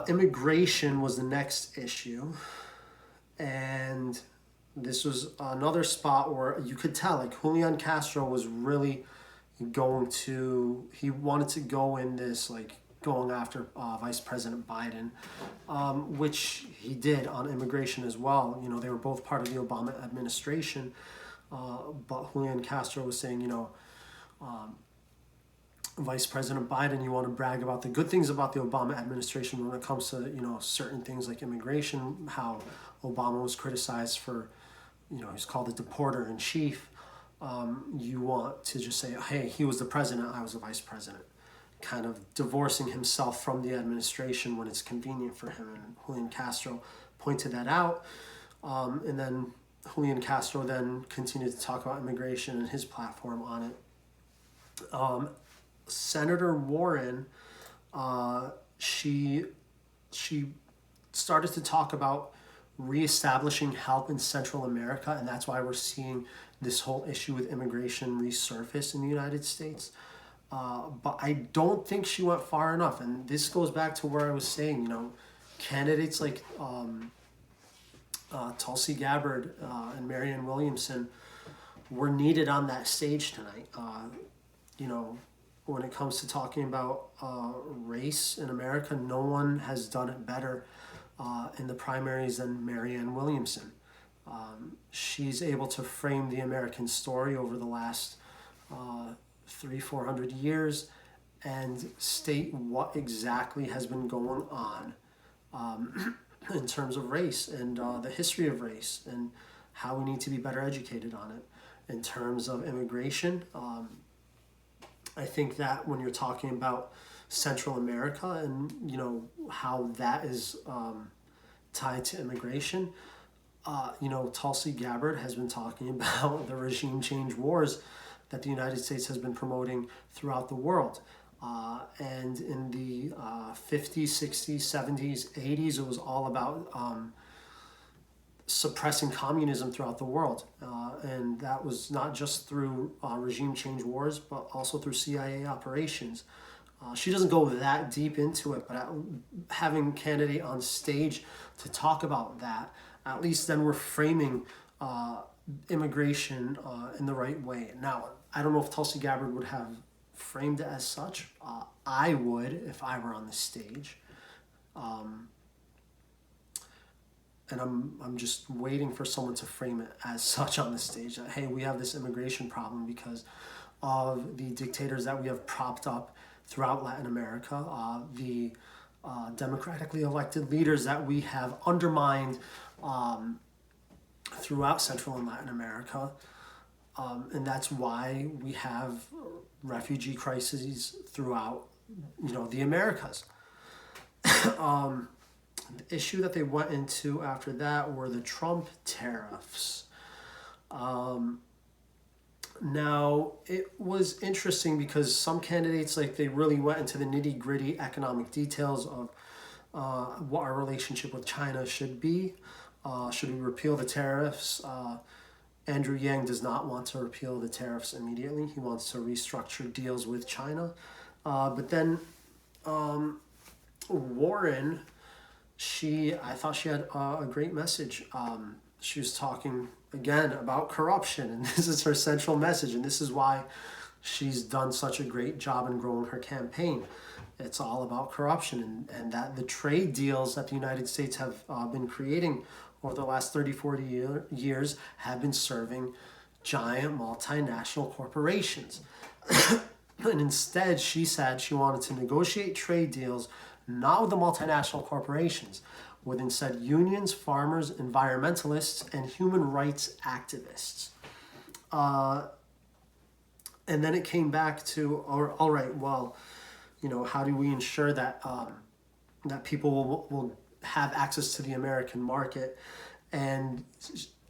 Immigration was the next issue, and this was another spot where you could tell, like, Julian Castro was really he wanted to go in this, like, going after Vice President Biden, which he did on immigration as well. You know, they were both part of the Obama administration, but Julian Castro was saying, Vice President Biden, you want to brag about the good things about the Obama administration when it comes to, certain things like immigration, how Obama was criticized for, he's called the deporter in chief. You want to just say, hey, he was the president, I was the vice president, kind of divorcing himself from the administration when it's convenient for him. And Julian Castro pointed that out. And then Julian Castro then continued to talk about immigration and his platform on it. Senator Warren, she started to talk about reestablishing help in Central America, and that's why we're seeing this whole issue with immigration resurface in the United States. But I don't think she went far enough, and this goes back to where I was saying, candidates like Tulsi Gabbard and Marianne Williamson were needed on that stage tonight. When it comes to talking about race in America, no one has done it better in the primaries than Marianne Williamson. She's able to frame the American story over the last 300-400 years and state what exactly has been going on in terms of race and the history of race and how we need to be better educated on it. In terms of immigration, I think that when you're talking about Central America and how that is tied to immigration, Tulsi Gabbard has been talking about the regime change wars that the United States has been promoting throughout the world. And in the 50s, 60s, 70s, 80s, it was all about suppressing communism throughout the world. And that was not just through regime change wars, but also through CIA operations. She doesn't go that deep into it, but having a candidate on stage to talk about that, at least then we're framing immigration in the right way. Now, I don't know if Tulsi Gabbard would have framed it as such. I would if I were on the stage. And I'm just waiting for someone to frame it as such on the stage, that, hey, we have this immigration problem because of the dictators that we have propped up throughout Latin America, the democratically elected leaders that we have undermined throughout Central and Latin America. And that's why we have refugee crises throughout, the Americas. The issue that they went into after that were the Trump tariffs. Now, it was interesting because some candidates, they really went into the nitty-gritty economic details of what our relationship with China should be. Should we repeal the tariffs? Andrew Yang does not want to repeal the tariffs immediately. He wants to restructure deals with China. But then Warren, I thought she had a great message. She was talking again about corruption, and this is her central message, and this is why she's done such a great job in growing her campaign. It's all about corruption, and that the trade deals that the United States have been creating over the last 30-40 years have been serving giant multinational corporations. And instead, she said she wanted to negotiate trade deals not with the multinational corporations, with instead unions, farmers, environmentalists, and human rights activists. And then it came back to, all right, well, how do we ensure that that people will have access to the American market? And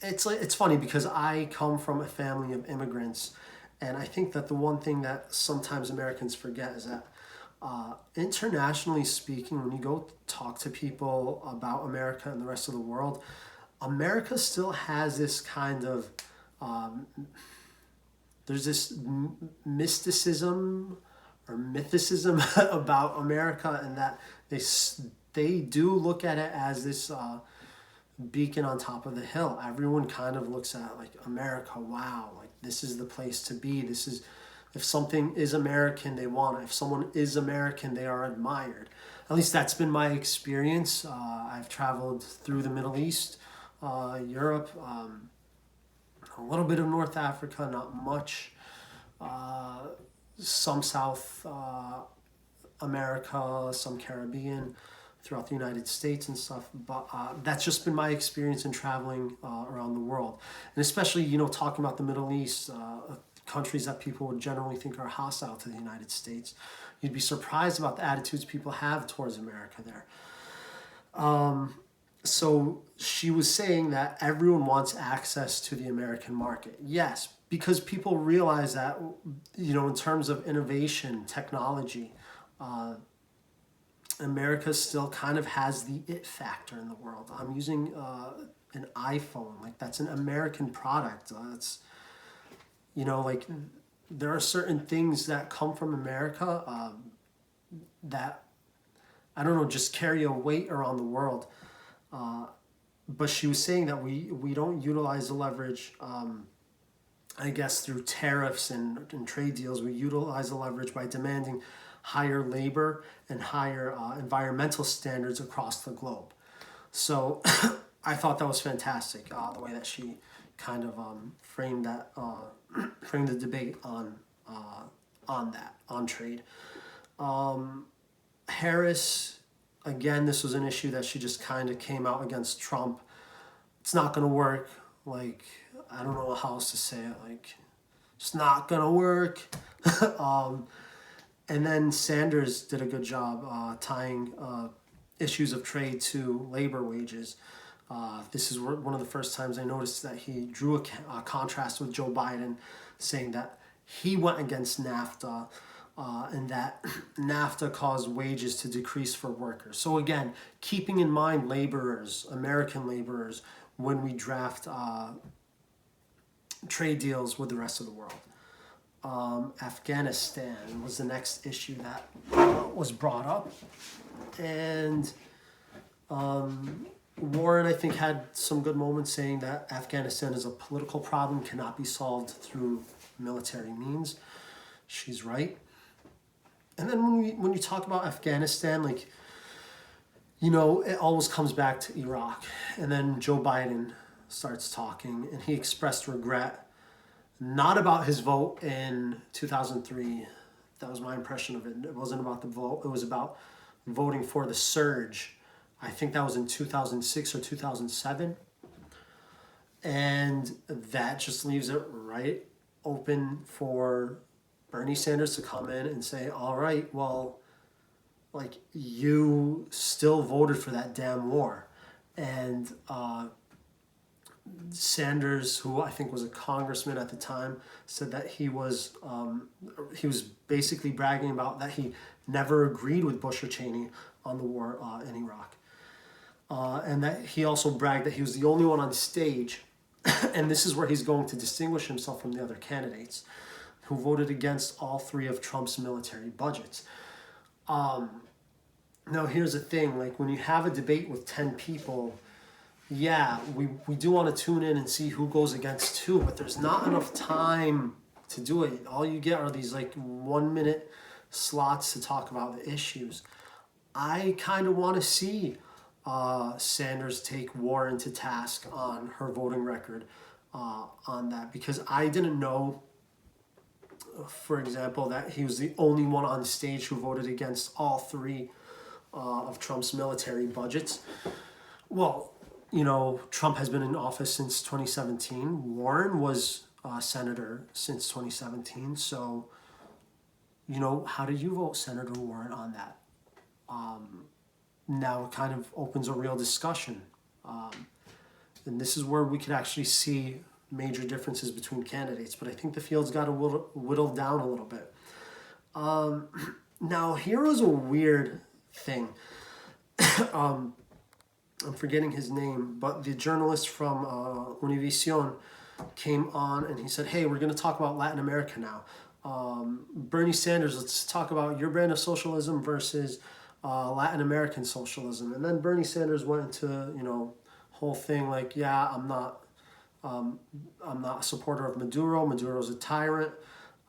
it's funny because I come from a family of immigrants, and I think that the one thing that sometimes Americans forget is that internationally speaking, when you go talk to people about America and the rest of the world, America still has this kind of, there's this mysticism or mythicism about America, and that they do look at it as this beacon on top of the hill. Everyone kind of looks at like America, wow, like this is the place to be. This is, if something is American, they want it. If someone is American, they are admired. At least that's been my experience. I've traveled through the Middle East, Europe, a little bit of North Africa, not much. Some South America, some Caribbean, throughout the United States and stuff. But that's just been my experience in traveling around the world. And especially, talking about the Middle East, countries that people would generally think are hostile to the United States. You'd be surprised about the attitudes people have towards America there. So she was saying that everyone wants access to the American market. Yes, because people realize that, in terms of innovation, technology, America still kind of has the it factor in the world. I'm using an iPhone, like that's an American product. It's, like there are certain things that come from America that, I don't know, just carry a weight around the world. But she was saying that we don't utilize the leverage, I guess, through tariffs and trade deals. We utilize the leverage by demanding higher labor and higher environmental standards across the globe. So I thought that was fantastic, the way that she kind of framed the debate on that, on trade. Harris, again, this was an issue that she just kind of came out against Trump. It's not going to work. Like, I don't know how else to say it. Like, it's not going to work. And then Sanders did a good job tying issues of trade to labor wages. This is one of the first times I noticed that he drew a contrast with Joe Biden, saying that he went against NAFTA and that NAFTA caused wages to decrease for workers. So again, keeping in mind laborers, American laborers, when we draft trade deals with the rest of the world. Afghanistan was the next issue that was brought up. And Warren, I think, had some good moments saying that Afghanistan is a political problem, cannot be solved through military means. She's right. And then when you talk about Afghanistan, like, it always comes back to Iraq. And then Joe Biden starts talking, and he expressed regret, not about his vote in 2003. That was my impression of it. It wasn't about the vote. It was about voting for the surge. I think that was in 2006 or 2007. And that just leaves it right open for Bernie Sanders to come in and say, all right, well, like, you still voted for that damn war. And Sanders, who I think was a congressman at the time, said that he was basically bragging about that he never agreed with Bush or Cheney on the war in Iraq. And that he also bragged that he was the only one on stage, and this is where he's going to distinguish himself from the other candidates, who voted against all three of Trump's military budgets. Now here's the thing, like, when you have a debate with 10 people, yeah, we do want to tune in and see who goes against who, but there's not enough time to do it. All you get are these like 1 minute slots to talk about the issues. I kind of want to see Sanders take Warren to task on her voting record on that, because I didn't know, for example, that he was the only one on stage who voted against all three of Trump's military budgets. Well, Trump has been in office since 2017. Warren was senator since 2017. So, how do you vote, Senator Warren, on that? Now it kind of opens a real discussion. And this is where we could actually see major differences between candidates. But I think the field's got to whittle down a little bit. Now, here was a weird thing. I'm forgetting his name, but the journalist from Univision came on and he said, hey, we're going to talk about Latin America now. Bernie Sanders, let's talk about your brand of socialism versus Latin American socialism. And then Bernie Sanders went into, whole thing like, yeah, I'm not a supporter of Maduro. Maduro's a tyrant.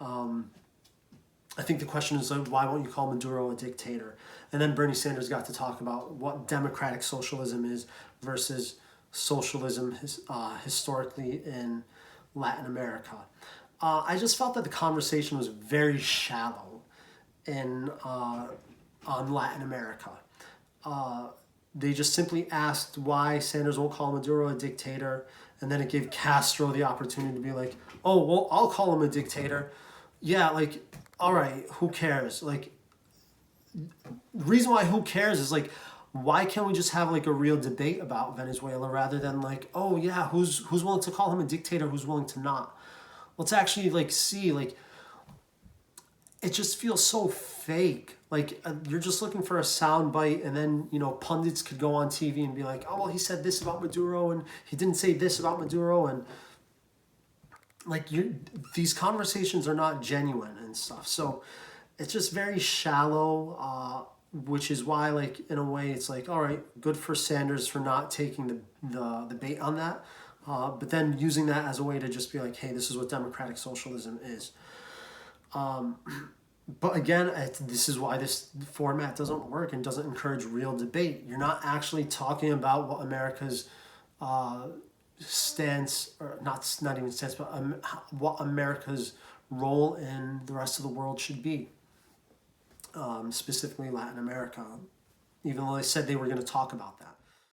I think the question is like, why won't you call Maduro a dictator? And then Bernie Sanders got to talk about what democratic socialism is versus socialism historically in Latin America. I just felt that the conversation was very shallow in on Latin America. They just simply asked why Sanders won't call Maduro a dictator, and then it gave Castro the opportunity to be like, oh, well, I'll call him a dictator. Yeah, like, all right, who cares? Like, the reason why who cares is like, why can't we just have like a real debate about Venezuela rather than like, oh yeah, who's willing to call him a dictator, who's willing to not? Let's actually like see, like, it just feels so fake. Like you're just looking for a sound bite, and then pundits could go on TV and be like, "Oh, well, he said this about Maduro, and he didn't say this about Maduro," and like these conversations are not genuine and stuff. So it's just very shallow, which is why, like, in a way, it's like, all right, good for Sanders for not taking the bait on that, but then using that as a way to just be like, hey, this is what democratic socialism is. But again, this is why this format doesn't work and doesn't encourage real debate. You're not actually talking about what America's stance, or not even stance, but what America's role in the rest of the world should be, specifically Latin America, even though they said they were going to talk about that.